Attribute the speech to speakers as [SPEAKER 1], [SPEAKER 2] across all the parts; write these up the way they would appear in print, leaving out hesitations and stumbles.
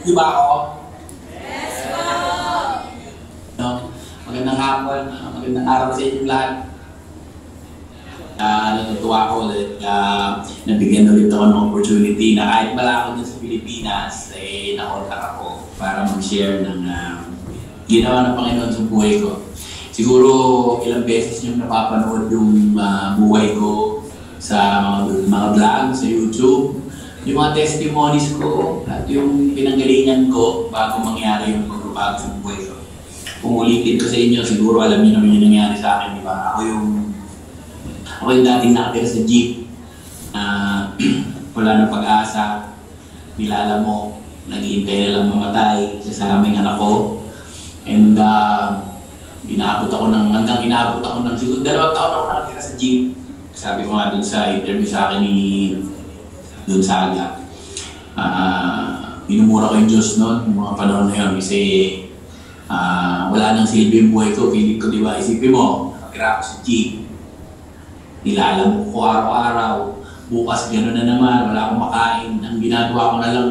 [SPEAKER 1] Di ba ako? No? Magandang hapon, magandang araw sa inyong lahat. Natutuwa ako ulit nabigyan ulit ako ng opportunity na kahit wala ako dun sa Pilipinas, nakontak ako para mag-share ng ginawa ng Panginoon sa buhay ko. Siguro ilang beses yung napapanood yung buhay ko sa mga vlog sa YouTube, yung mga testimonies ko at yung pinanggalingan ko bago mangyari yung pagbabago sa buhay ko. Kung ulitin ko sa inyo, siguro alam niyo naman yung nangyari sa akin, di ba? Ako yung dating nakatira sa jeep, wala ng pag-asa, nilala mo, naghihintay na lang mamatay sa aming anak ko. And hanggang inaabot ako ng siguro 2 taon ako nakatira sa jeep. Sabi ko nga dun sa interview sa akin ni Don Saga, minumura ko yung Diyos noon, yung mga panahon na yun, kasi wala nang silbi yung buhay ko. Pilit ko, di ba, isipin mo, nakatira ako sa jeep, nilalam ko araw-araw, bukas gano'n na naman, wala akong makain. Ang ginagawa ko na lang,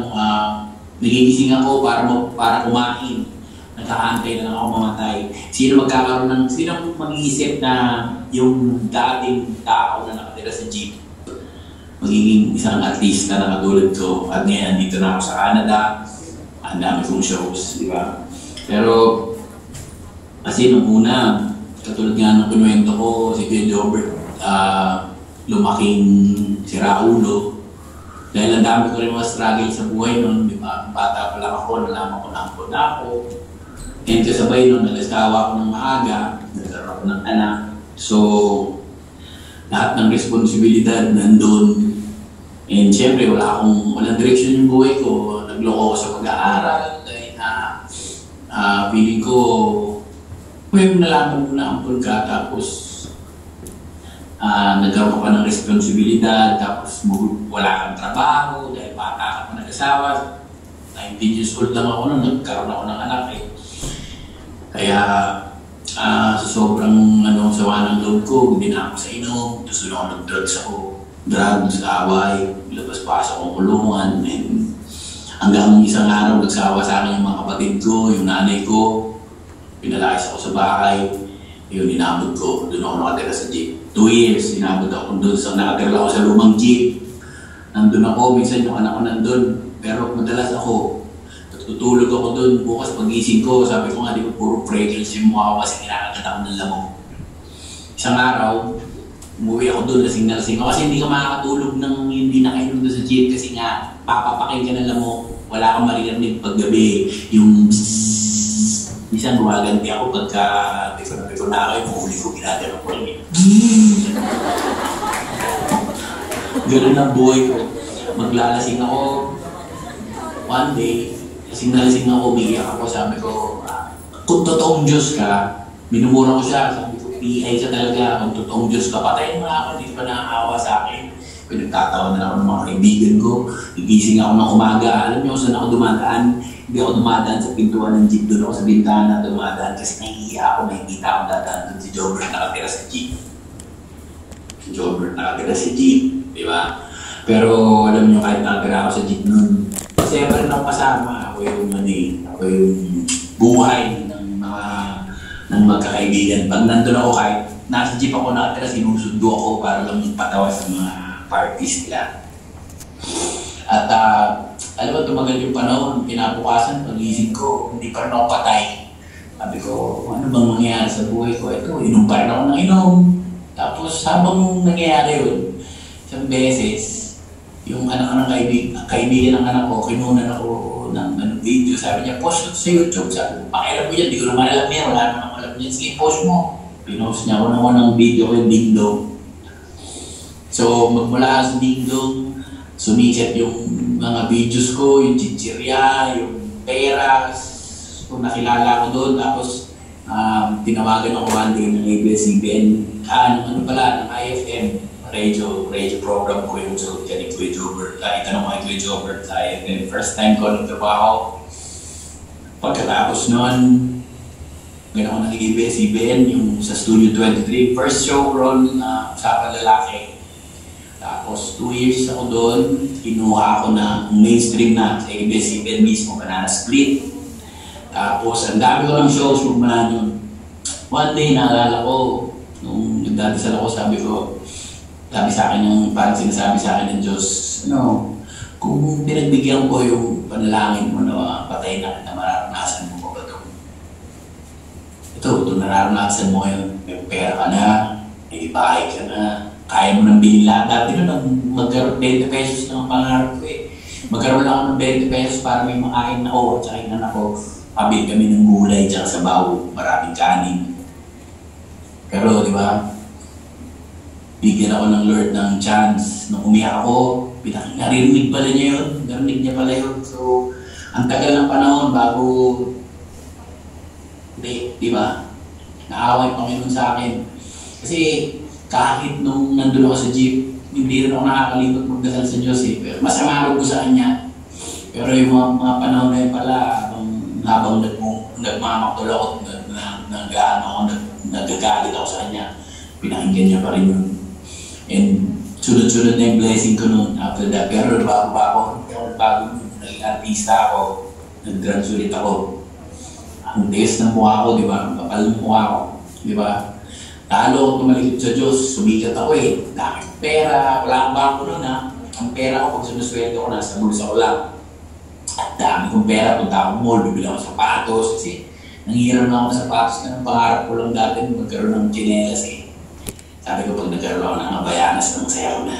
[SPEAKER 1] nagigising ako para kumain. Nagkakaantay na lang ako mamatay. Sino mag-iisip na yung dating tao na nakatira sa jeep magiging isang artista na katulad ko, at ngayon dito na ako sa Canada, ang dami kong shows, di ba? Pero kasi nung una, katulad nga ng kinuwento ko, si Kuya Jobert, lumaking siraulo. Dahil ang dami ko rin mga struggle sa buhay noon, di ba? Bata pa lang ako, nalaman ko na ampon na ako. And kasabay noon, nag-asawa ko ng maaga, nagkaroon ako ng anak. So, lahat ng responsibilidad nandun. And syempre, walang direksyon yung buhay ko. Nagloko ako sa pag-aaral. Dahil feeling ko, kung nalaman mo na ampon ka, tapos nagkaroon ka pa ng responsibilidad, tapos wala kang trabaho, dahil bata ka pa nag-asawa. 19 years old lang ako nung nagkaroon ako ng anak eh. Kaya sa sobrang sawa ng loob ko, hindi na ako sa inom, gusto na ako nag-drugs, away, labas-pasok akong kulungan, and hanggang isang araw nagsawa sa akin yung mga kapatid ko, yung nanay ko, pinalayas ako sa bahay, yun inabot ko, doon ako nakatira sa jeep. 2 years, inabot ako doon, nakatira ako sa lumang jeep. Nandun ako, minsan yung anak ko nandun, pero madalas ako, tutulog ako doon, bukas pag-gising ko, sabi ko nga, di ko puro fragrance yung mukha ko kasi kinakagat ako ng lamok. Isang araw, umuwi ako doon, lasing-lasing ako kasi hindi ka makakatulog ng hindi nakainom doon sa jeep kasi nga, papapakin ka ng lamok, wala kang maririnig paggabi, yung minsan gumaganti ako pagka biko na ako, yung huli ko, ginagano ko rin eh. Ganun ang buhay ko. Maglalasing ako, one day, lasing ako, umiiyak ako, sabi ko, kung totoong Diyos ka, minumura ko siya, sabi ko, PI ka talaga, kung totoong Diyos ka, patayin mo ako, hindi pa nakakawa sa akin. Pinagtatawa na ako ng mga kaibigan ko, gigising ako ng umaga, alam niyo kung saan ako dumadaan, hindi ako dumadaan sa pintuan ng jeep, doon ako sa bintana dumadaan kasi nahihiya ako, nakikita akong dadaan doon si Jobert nakatira sa jeep. Si Jobert nakatira sa jeep, di ba? Pero alam niyo, kahit nakatira ako sa jeep noon, kasi pa rin ako kasama, ako yung buhay ng magkakaibigan. Pag nandun ako, kahit nasa jeep ako nakatira, sinusundo ako para lang patawa sa mga parties nila. At alam mo, tumagal yung panahon, pinabukasan, pag-isip ko, hindi pa rin ako patay. Sabi ko, ano bang mangyayari sa buhay ko? Ito, inom pa rin ako ng inom. Tapos habang nangyayari yun, isang beses, yung anak ng kaibigan ng anak ko, kinunan ako ng video. Sabi niya, post sa YouTube. Sabi ko, pakialam mo yan, di ko naman alam yan, wala naman alam yan. Sige, post mo. Pinost niya ako naman ng video ko yung Ding Dong. So, magmula sa Ding Dong, sumikat yung mga videos ko, yung chichirya, yung peras, kung nakilala ko doon. Tapos, tinawagan ako one day ng ABS-CBN, ng IFM, radio program ko yung sagot ka ni Kuya Jobert. Itanong ko kay Kuya Jobert sa IFM. First time ko nagtrabaho. Pagkatapos noon, gano'n ako ng ABS-CBN, yung sa Studio 23, first show ron na usapan lalaki. Tapos 2 years ako doon, kinuha ako ng mainstream na sa ABS-CBN mismo, Banana Split. Tapos ang dami ko ng shows magmula yun. One day, naalala ko, nung nagdadasal ako, sabi sa akin yung parang sinasabi sa akin ng Diyos, kung pinagbigyan ko yung panalangin mo na patay na kita, mararanasan mo ba ito? Ito nararanasan mo yun. May pera ka na, may bahay ka na, kaya mo nang bilhin lahat. Dati nun, magkaroon 20 pesos ng pangarap ko eh. Magkaroon lang ako ng 20 pesos para may makain ako at saka inan ako. Pabili kami ng gulay at sabaw, maraming kanin. Pero di ba, bigyan ako ng Lord ng chance. Nung umiyak ako, naririnig pala niya yun. Narinig niya pala yun. So, ang tagal ng panahon bago, di ba, naawa yung Panginoon sa akin. Kasi, kahit nung nandun ako sa jeep, hindi rin ako nakakalimot magdasal sa Diyos eh. Pero masama ko sa Kanya. Pero yung mga panahon na yun pala, habang nagmamaktul ako, nagagalit ako sa Kanya, pinakinggan niya pa rin yun. And sunod-sunod na yung blessing ko noon after that. Pero bago naging artista ako, nag-graduate ako. Ang tigas ng mukha ko, di ba? Ang kapal ng mukha ko, di ba? Talo ako tumalikod sa Diyos, sumikat ako eh. Dami pera, wala ang bangko nun ha. Ang pera ko, pag sinusweldo ko, nasa bulsa ko lang. At dami kong pera, punta akong mall, bibili ako sapatos. Kasi nangihiram na ako ng sapatos na ng pangarap ko lang dati magkaroon ng chinelas eh. Sabi ko, pag nagkaroon ako ng Havaianas, masaya ko na.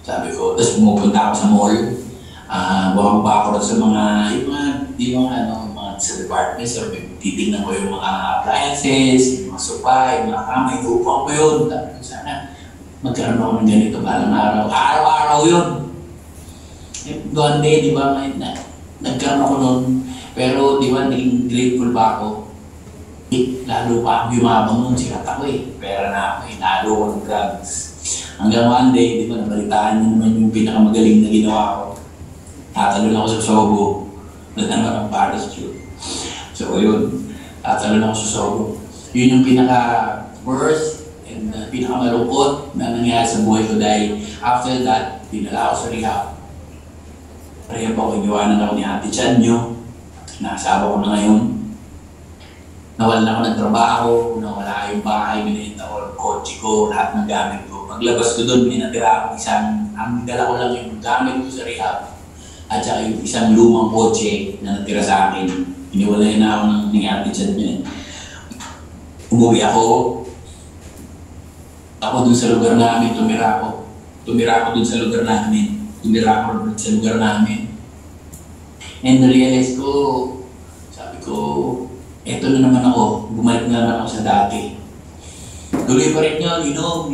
[SPEAKER 1] Sabi ko, tapos pumupunta ako sa mall. Bumaba ako rin sa mga sa departments, or titignan ko yung mga appliances, yung mga sopa, yung mga kamay, upang ko yun. Sabi ko, sana magkaroon ako ng ganito balang araw. Araw-araw yun. One day, di ba, nagkaroon ako nun. Pero, di ba, naging grateful ba ako? Lalo pa ako yumabang nun, sikat ako eh. Pera na ako eh, lalo ko ng drugs. Hanggang one day, di ba, nabalitaan nyo naman yung pinakamagaling na ginawa ko. Tatalo na ako sa Sobo. Natanong ang parachute. So, yun. Tatalo na ako sa Sobo. Yun yung pinaka-worst and pinaka-malungkot na nangyari sa buhay ko dahil after that, dinala ako sa rehab. Rehab ako, iwanan ako ni Ate Chan nyo. Nasawa ko na ngayon. Nawalan ako ng trabaho, nawala yung bahay, binenta ko ang kotse ko, lahat ng gamit ko. Paglabas ko doon, minatira ako ang dala ko lang yung gamit ko sa rehab. At saka yung isang lumang kotse na natira sa akin. Iniwalay na ako ng nangyari dyan yun. Umuwi ako. Ako dun sa lugar namin, tumira ako. Tumira ako dun sa lugar namin. And na-realize ko, sabi ko, eto na naman ako. Bumalik na naman ako sa dati. Tuloy pa rin yun, inom.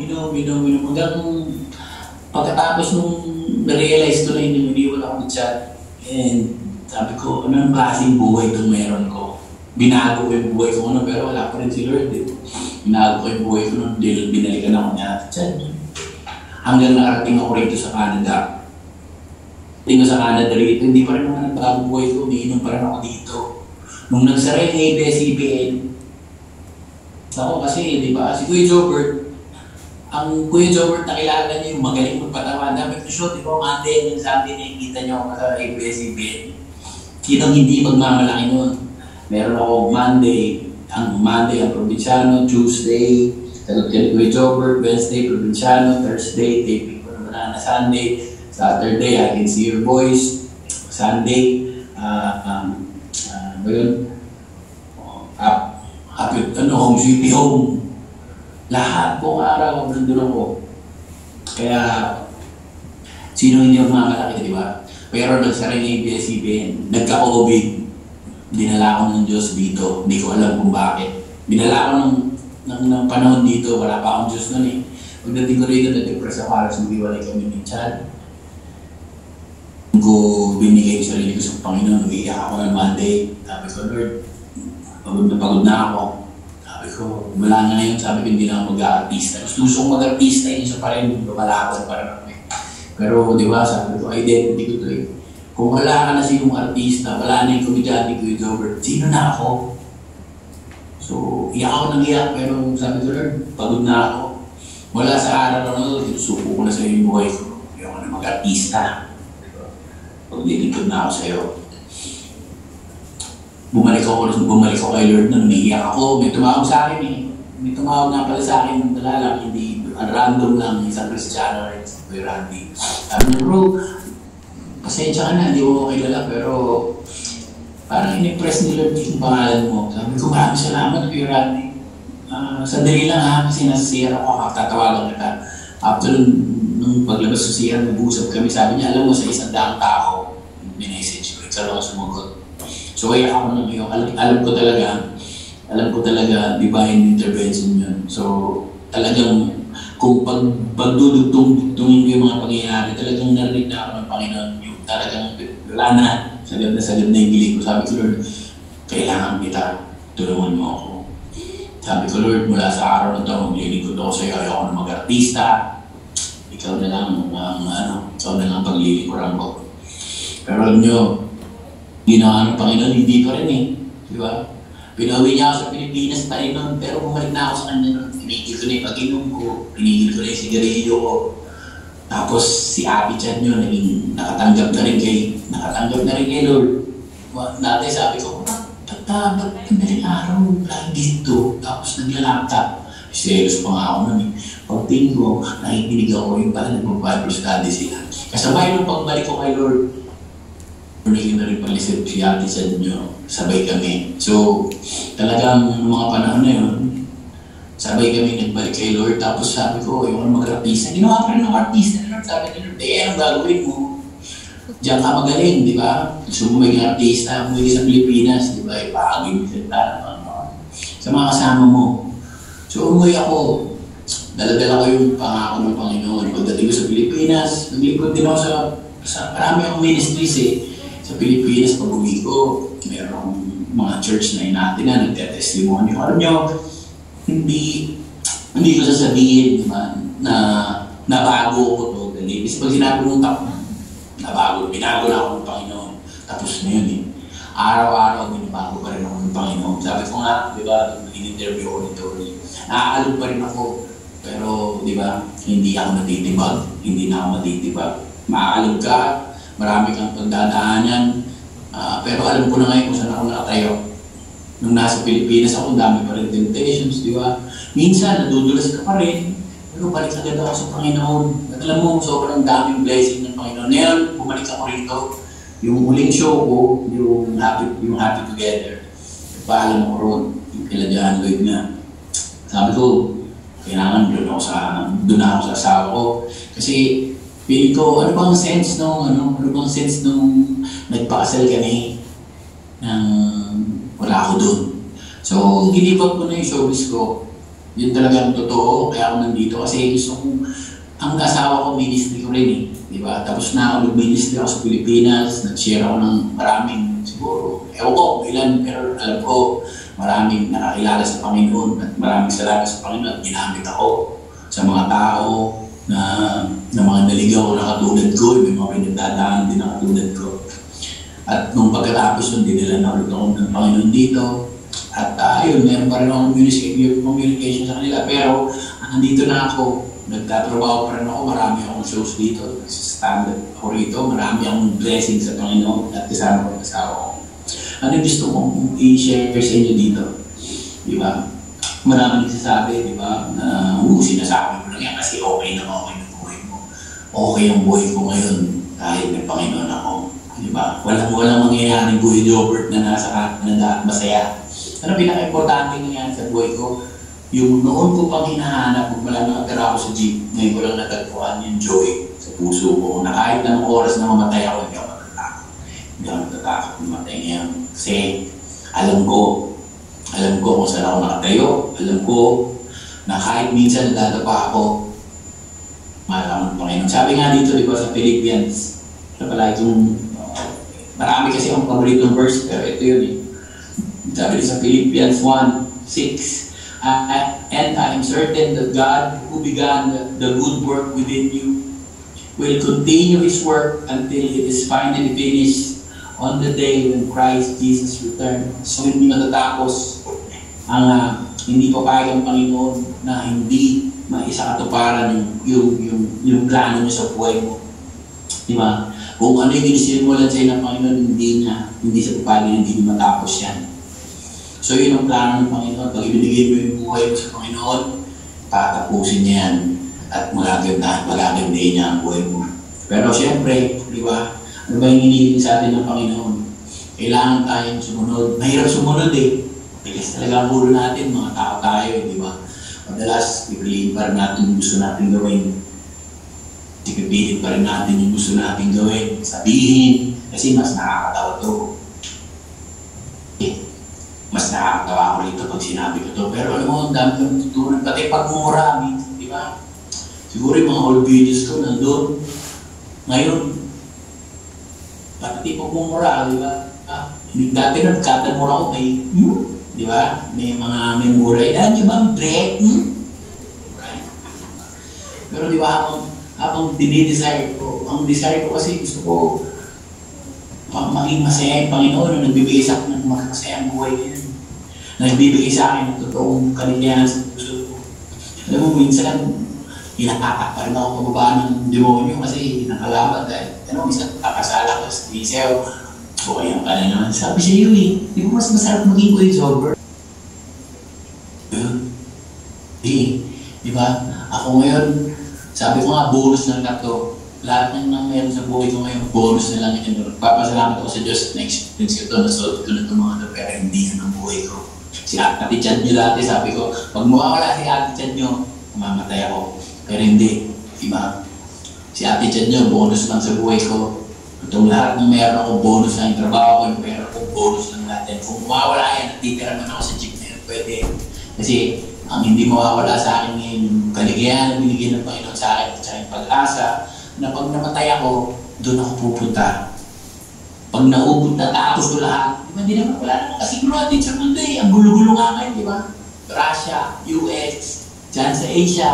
[SPEAKER 1] Hanggang pagkatapos nung na-realize ko na iniwala ako ng chat. And sabi ko, ano ang klaseng buhay itong meron ko? Binago ko yung buhay ko pero wala pa rin si Lord. Binago ko yung buhay ko nung binalikan ako niya at chat. Hanggang nakarating ako rito sa Canada. Tingin sa Canada rito, hindi pa rin naman nagbago buhay ko, umiinom pa rin ako dito. Nung nagsara yung ABS-CBN, ako kasi, di ba, si Kuya Jobert, ang Kuya Jobert nakilala niyo yung magaling magpatawa. Dami ko show, di ba, Monday, yung Sunday nakikita niyo ako sa ABS-CBN. Sinong hindi magmamalaki nun? Meron ako Monday, ang probinsyano, Tuesday, sagot ka ni Kuya Jobert, Wednesday, probinsyano, Thursday, taping ko naman na Sunday, Saturday, I can see your voice, Sunday, home sweet home. Lahat pong araw, nandun ako. Kaya, sino hindi magmamalaki, di ba? Pero nagsara yung ABS-CBN, nagka-COVID, dinala ko ng Diyos dito. Hindi ko alam kung bakit. Dinala ko ng panahon dito, wala pa akong Diyos nun eh. Pagdating ko rito, nag-depress ako, halos maghiwalay kami ng child. Ko binigay yung sarili ko sa Panginoon, umiiyak ako ng Monday. Sabi ko, Lord, pagod na ako. Sabi ko, wala na ngayon. Sabi ko, hindi na ako mag-artista. Gusto kong mag-artista, isa pa rin, lumalaban pa rin ako. Pero, di ba, sabi ko, identity ko ito eh. Kung wala ka na sinong artista, wala na yung komedyante ko yung Jobert, sino na ako? So, iyak ako ng iyak, pero sabi ko, Lord, pagod na ako. Wala sa araw na ito, sinusuko ko na sa yung buhay ko. Ayoko na mag-artista. Paglilingkod na ako sa'yo. Bumalik ako kay Lord na umiiyak ako. May tumawag sa akin eh. May tumawag na pala sa akin, lang, hindi, random lang, isang Kristiyano rin, Kuya Randy. Sabi niya, bro, pasensya ka na, hindi ko kilala, pero parang in-impress ni Lord yung pangalan mo. Sabi ko, maraming salamat, Kuya Randy. Sandali lang ha, kasi nasa CR ako, tatawagan kita. After nung paglabas sa CR, nag-uusap kami, sabi niya, alam mo, sa 100 tao, minessage ko, ikaw lang ako sumagot. So kaya ako nang iyo, alam ko talaga divine intervention yun. So talagang kung pagdudugtong-dugtongin ko yung mga pangyayari, talagang narinig na ako ng Panginoon yung talagang wala na, sagad na yung gilig ko. Sabi ko, Lord, kailangan kita, tulungan mo ako. Sabi ko, Lord, mula sa araw na ito, maglilingkod ako sa'yo, ayoko na mag-artista. Ikaw na lang ang paglilingkuran ko. Pero alam nyo, ginawa ng Panginoon, hindi pa rin eh. Di ba? Pinawi niya ako sa Pilipinas pa rin noon, pero bumalik na ako sa kanya noon. Pinigil ko na yung pag-inom ko, pinigil ko na yung sigarilyo ko. Tapos si Abby Chan nyo, nakatanggap na rin kay Lord. Dati sabi ko, ba't madaling araw, lagi dito, tapos naglalaptop. Serious pa nga ako nun eh. Pagtingin ko, nakikinig ako yung pala nag-Bible study sila. Kasabay nung pagbalik ko kay Lord, naging na rin palisip si Ate Chan nyo, sabay kami. So, talagang mga panahon na yun, sabay kami nagbalik kay Lord, tapos sabi ko, yung mag-artista, ginawa pa rin ng artista na Lord, sabi ni Lord, anong gagawin mo? Diyan ka magaling, di ba? Gusto mo maging artista, umuwi sa Pilipinas, di ba? Ipagawin mo sila, sa mga kasama mo. So, umuwi ako, dala-dala ko yung pangako ng Panginoon. Pagdating ko sa Pilipinas, naglingkod din ako sa marami akong ministries eh. Sa Pilipinas, pag uwi ko, mayroong mga church na inatin na nagte-testimony. Alam nyo, hindi ko sasabihin, di ba, na nabago ko to. Kasi pag sinabi mong binago na ako ng Panginoon. Tapos na yun eh. Araw-araw, binabago pa rin ako ng Panginoon. Sabi ko nga, di ba, in-interview ko nito ulit. Naaalog pa rin ako. Pero, di ba, hindi ako natitibag. Hindi na ako matitibag. Maaalog ka, marami kang pagdadaanan. Pero alam ko na ngayon kung saan ako nakatayo. Nung nasa Pilipinas ako, dami pa rin temptations, di ba? Minsan, nadudulas ka pa rin. Pero balik agad ako sa Panginoon. At alam mo, sobrang daming blessing ng Panginoon. Ngayon, bumalik ako rito. Yung huling show ko, yung Happy Together. Paalam ko ron, yung kila John Lloyd na. Sabi ko, kailangan doon ako sa asawa ko. Kasi, feeling ko, ano bang sense nung nagpakasal kami nang wala ako doon. So, ginibag ko na yung showbiz ko. Yun talagang totoo, kaya ako nandito. Kasi gusto ko, ang asawa ko, ministry ko rin eh. Diba? Tapos na ako nag-ministry ako sa Pilipinas, nag-share ako ng maraming siguro. Ewan ko, ilan, pero alam ko, maraming nakakilala sa Panginoon at maraming salamat sa Panginoon at ginamit ako sa mga tao na mga naligaw na katulad ko, may mga pinagdadaan din na katulad ko. At nung pagkatapos nun, dinala na ulit ako ng Panginoon dito. At ayun, meron pa rin akong communication sa kanila. Pero nandito na ako, nagtatrabaho pa rin ako, marami akong shows dito. Stand-up ako rito, marami akong blessings sa Panginoon at kasama ko ang asawa ko. Ano yung gusto kong i-share sa inyo dito? Di ba? Marami nagsasabi, di ba, na sinasabi mo lang yan kasi okay na okay ang buhay mo. Okay ang buhay ko ngayon kahit may Panginoon ako. Di ba? Walang mangyayaring buhay ni Robert na nasa Canada at masaya. Ano pinaka-importante nangyari sa buhay ko? Yung noon ko pang hinahanap, kung wala nakatira ako sa jeep, ngayon ko lang natagpuan yung joy sa puso ko na kahit anong oras na mamatay ako, hindi ako natatakot. Hindi ako natatakot mamatay ngayon. Kasi alam ko kung saan ako nakatayo. Alam ko na kahit minsan nadadapa ako, mahal ako ng Panginoon. Sabi nga dito, di ba, sa Philippians, sa pala itong, marami kasi akong paboritong verse, pero ito yun eh. Sabi sa Philippians 1:6, and I am certain that God who began the good work within you will continue His work until it is finally finished on the day when Christ Jesus returns. So hindi matatapos ang hindi papayag ang Panginoon na hindi maisakatuparan yung plano niya sa buhay mo. Di ba? Kung ano yung inisimulan sa'yo ng Panginoon, hindi sa papagin, hindi matapos yan. So yun ang plano ng Panginoon. Pag ibinigay mo yung buhay mo sa Panginoon, tatapusin niya yan at magagandahin niya ang buhay mo. Pero siyempre, di ba? Ano ba yung hinihiling sa atin ng Panginoon? Kailangan tayong sumunod. Mahirap sumunod eh. Tigas talaga ang ulo natin, mga tao tayo, di ba? Madalas, pipiliin pa rin natin yung gusto natin gawin. Pipiliin pa rin natin yung gusto natin gawin. Sabihin, kasi mas nakakatawa to. Mas nakakatawa ako rito pag sinabi ko to. Pero alam mo, ang dami kong tutunan. Pati pagmumura, di ba? Siguro yung mga old videos ko nandun. Ngayon, pati pagmumura, di ba? Dati nagkatamura ko may, di ba? May mga memura. Dahil nyo ba ang break? Right? Pero di ba, habang dinidesire ko, ang desire ko kasi gusto ko maging masaya yung Panginoon na nagbibigay sa akin ng masayang buhay niya. Nagbibigay sa akin ng totoong kaligayahan sa puso ko. Alam mo, minsan, hinatatak pa rin ako pababa ng demonyo kasi nakalaban dahil, minsan kakasala ko sa Iseo. O ayan ka na naman. Sabi siya yun eh, di ba mas masarap maging voice over? Di ba? Ako ngayon, sabi ko nga, bonus lang na to. Lahat ng meron sa buhay ko ngayon, bonus na lang ito. Papasalamat ako sa Diyos na experience ko ito, nasolve ko na itong mga ito, pero hindi na ng buhay ko. Si Ate Chad nyo dati, sabi ko, pag mawawala si Ate Chad nyo, mamamatay ako. Pero hindi, diba? Si Ate Chad nyo, bonus lang sa buhay ko. Itong lahat ng meron ako, bonus lang yung trabaho ko, yung pera ko, bonus lang natin. Kung mawawala yan, natitira man ako sa jeep na yun, pwede. Kasi, ang hindi mawawala sa akin ngayon, yung kaligayahan na binigyan ng Panginoon sa akin, at sa aking pag-asa, na pag namatay ako, doon ako pupunta. Pag naubot na tapos ko lahat, di ba, hindi naman wala naman kasiguruhan din sa mundo eh. Ang gulo-gulo nga ngayon, di ba? Russia, US, dyan sa Asia,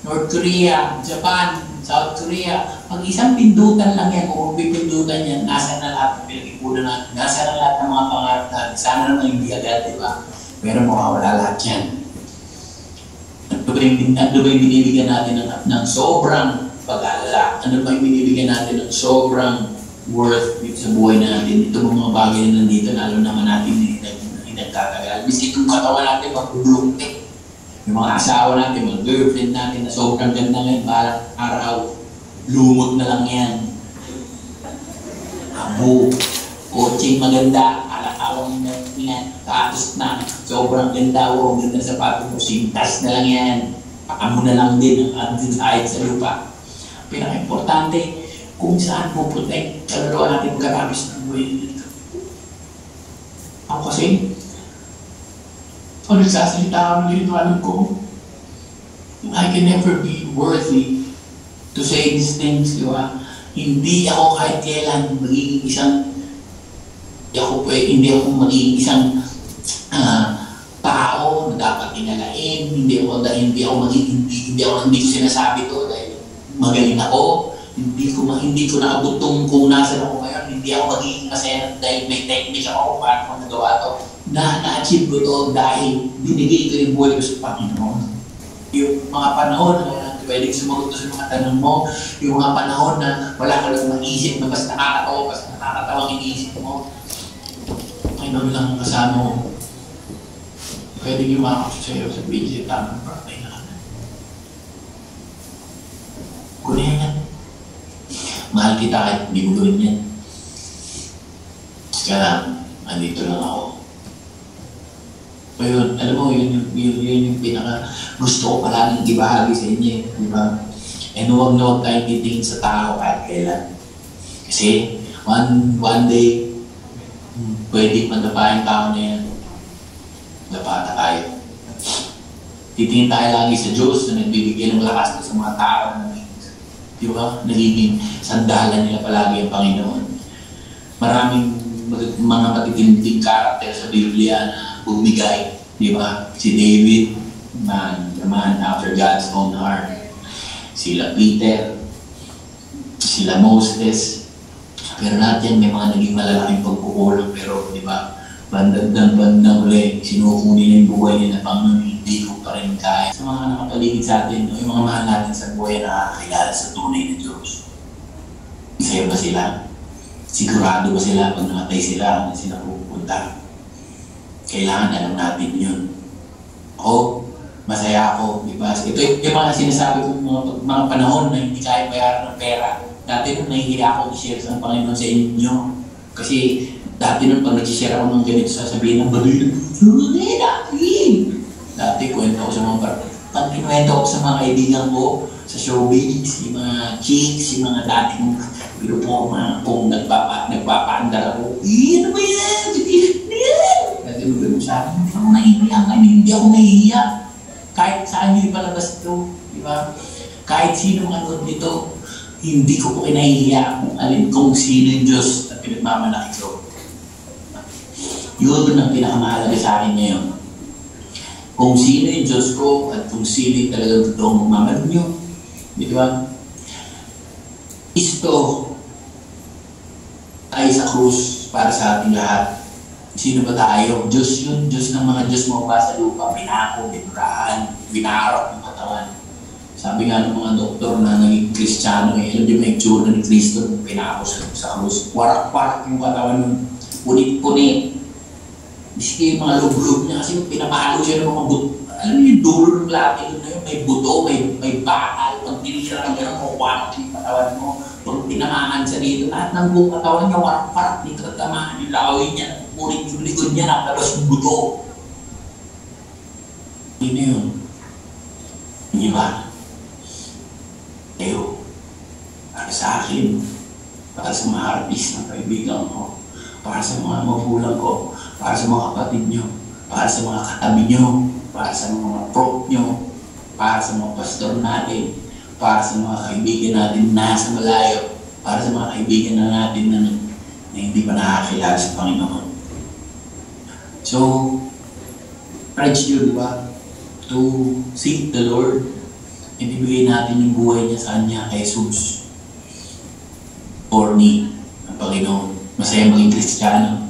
[SPEAKER 1] North Korea, Japan, South Korea. Pag isang pindutan lang yan, kung pipindutan yan, nasa na lahat ng pinag-ipunan natin, nasa na lahat ng mga pangarap natin. Sana naman hindi agad, di ba? Pero mawawala lahat yan. Ano ba yung binibigyan natin ng sobrang pag-alala? Ano ba yung binibigyan natin ng sobrang worth sa buhay natin? Ito mga bagay na nandito, lalo naman natin nagtatagal. Bis itong katawan natin, magbulungtik. Yung mga asawa natin, mga girlfriend natin na sobrang ganda ngayon, parang araw, lumot na lang yan. Abo, coaching maganda, alakawang yan, tapos na, sobrang ganda, ang ganda sa pato mo, sintas na lang yan. Paka mo na lang din ang ahit sa lupa. Pinaka-importante, kung saan mo protect, kaluluwa natin magkatapos ng buhay nito. Ako kasi, kung nagsasalita ako ng ganito, alam ko, I can never be worthy to say these things, di ba? Hindi ako kahit kailan magiging isang, hindi ako magiging isang tao na dapat inalain, hindi ko sinasabi to dahil magaling ako, hindi ko naabot kung nasan ako ngayon, hindi ako magiging masaya dahil may technique ako para kung nagawa to. Na-achieve ko to dahil binigay ko yung buhay ko sa Panginoon. Yung mga panahon na pwedeng sumagot sa mga tanong mo, yung mga panahon na wala ka lang mag-isip na basta nakakatawa ang iniisip mo, Panginoon lang ang kasama mo. Pwedeng yumakap sa'yo sa video, tamang partay na ka. Kunin yan. Mahal kita kahit hindi mo gawin yan. Kaya andito lang ako. Ayun, alam mo, yun yung pinaka gusto ko palaging ibahagi sa inyo, di ba? And huwag na huwag tayong titingin sa tao kahit kailan. Kasi, one day, pwede madapa yung tao na yan. Dapa na tayo. Titingin tayo lagi sa Diyos na nagbibigay ng lakas sa mga tao na di ba? Nagiging sandalan nila palagi ang Panginoon. Maraming mga matitinding karakter sa Biblia na bumigay, di ba? Si David, the man after God's own heart. Sila Peter, sila Moses. Pero lahat yan may mga naging malalaking pagkukulang. Pero, di ba? Bandang uli, sinuko nila yung buhay nila Panginoon. hindi ko pa rin kaya. Sa mga nakapaligid sa atin, yung mga mahal natin sa buhay na nakakilala sa tunay na Diyos. Masaya ba sila? Sigurado ba sila pag namatay sila, na sila pupunta? Kailangan alam natin yun. Ako, masaya ako, di ba? Ito yung mga sinasabi ko mga panahon na hindi kaya bayaran ng pera. Dati nung nahihiya ako i-share sa Panginoon sa inyo. Kasi dati nung pag nag-share ako ng ganito, sasabihin ng baduy na, dati kwento ko sa mga pag kinuwento ko sa mga kaibigan ko, sa showbiz, yung mga chicks, yung mga dating kung nagpapaandar ako, ano ba yan? Dati nung gano'n sa akin, hindi ako nahihiya. Hindi ako nahihiya. Kahit saan nyo ipalabas ito, di ba? Kahit sino manood nito, hindi ko po kinahihiya kung alin kung sino yung Diyos na pinagmamalaki ko. Yun ang pinakamahalaga sa akin ngayon. Kung sino yung Diyos ko at kung sino yung talagang totoong magmamahal nyo. Di ba? Isto tayo sa krus para sa ating lahat. Sino ba tayo? Diyos yun. Diyos ng mga Diyos mo pa sa lupa. Pinako, binuraan, binarap ng katawan. Sabi nga ng mga doktor na naging Kristiyano, alam niyo may itsura ni Kristo, pinako sa krus. Warak-warak yung katawan nun. Punit-punit. Kasi yung mga loob-loob niya, kasi pinapalo siya ng mga buto. Alam niyo yung dulo ng lahat na yun, may buto, may bakal. Pag tinira ka gano'n, mawanak yung katawan mo. Pag tinamaan sa dito, lahat ng buong katawan niya, warak-warak, dito tamaan yung lawin niya, punit yung likod niya, nakalabas yung buto. Hindi na yun. Hindi ba? Eyo, para sa akin, para sa mga artist ng kaibigan ko, para sa mga magulang ko, para sa mga kapatid nyo, para sa mga katabi nyo, para sa mga prop nyo, para sa mga pastor natin, para sa mga kaibigan natin nasa malayo, para sa mga kaibigan na natin na hindi pa nakakilala sa Panginoon. So, urge you, di ba, to seek the Lord. Ibibigay natin yung buhay niya sa Kanya, kay Jesus. Or ni, ang Panginoon. Masaya maging Kristiyano.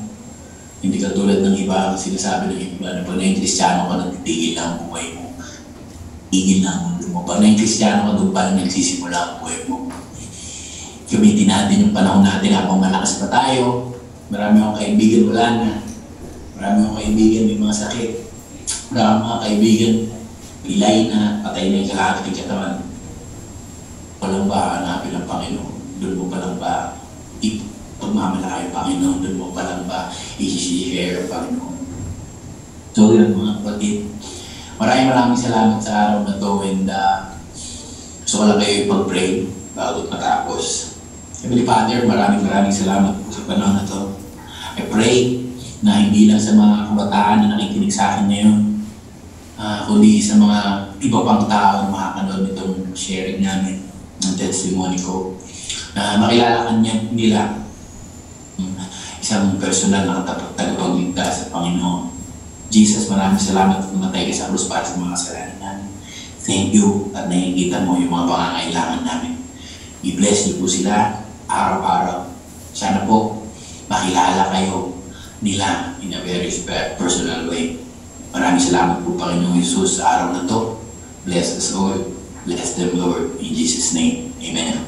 [SPEAKER 1] Hindi katulad ng iba, sinasabi ng iba na pag naging Kristiyano ka, nagtitigil lang ang buhay mo. Tigil lang ang mundo mo. Pag naging Kristiyano ka, doon pa lang nagsisimula ang buhay mo. Gamitin natin yung panahon natin habang malakas pa tayo. Marami akong kaibigan, wala na. Marami akong kaibigan, may mga sakit. Marami mga kaibigan, ilay na, patay na yung kalahati ng katawan. Walang ba hanapin ang Panginoon? Doon mo pa lang ba pagmamalaki ang Panginoon? Doon mo pa lang ba i-share ang Panginoon? So yun mga kapatid, maraming salamat sa araw na to, and gusto ko lang kayo ipag-pray bago matapos. Heavenly Father, maraming salamat po sa panahon na to. I pray na hindi lang sa mga kabataan na nakikinig sa akin ngayon, kundi sa mga iba pang tao na makakanood nitong sharing namin ng testimony ko, na makilala nila isang personal na tagapagligtas sa Panginoon. Jesus, maraming salamat at namatay ka sa krus para sa mga kasalanan namin. Thank you at nakikita mo yung mga pangangailangan namin. I-bless niyo po sila araw-araw. Sana po makilala kayo nila in a very personal way. Maraming salamat po, Panginoong Jesus, sa araw na to. Bless us all. Bless them, Lord. In Jesus' name. Amen.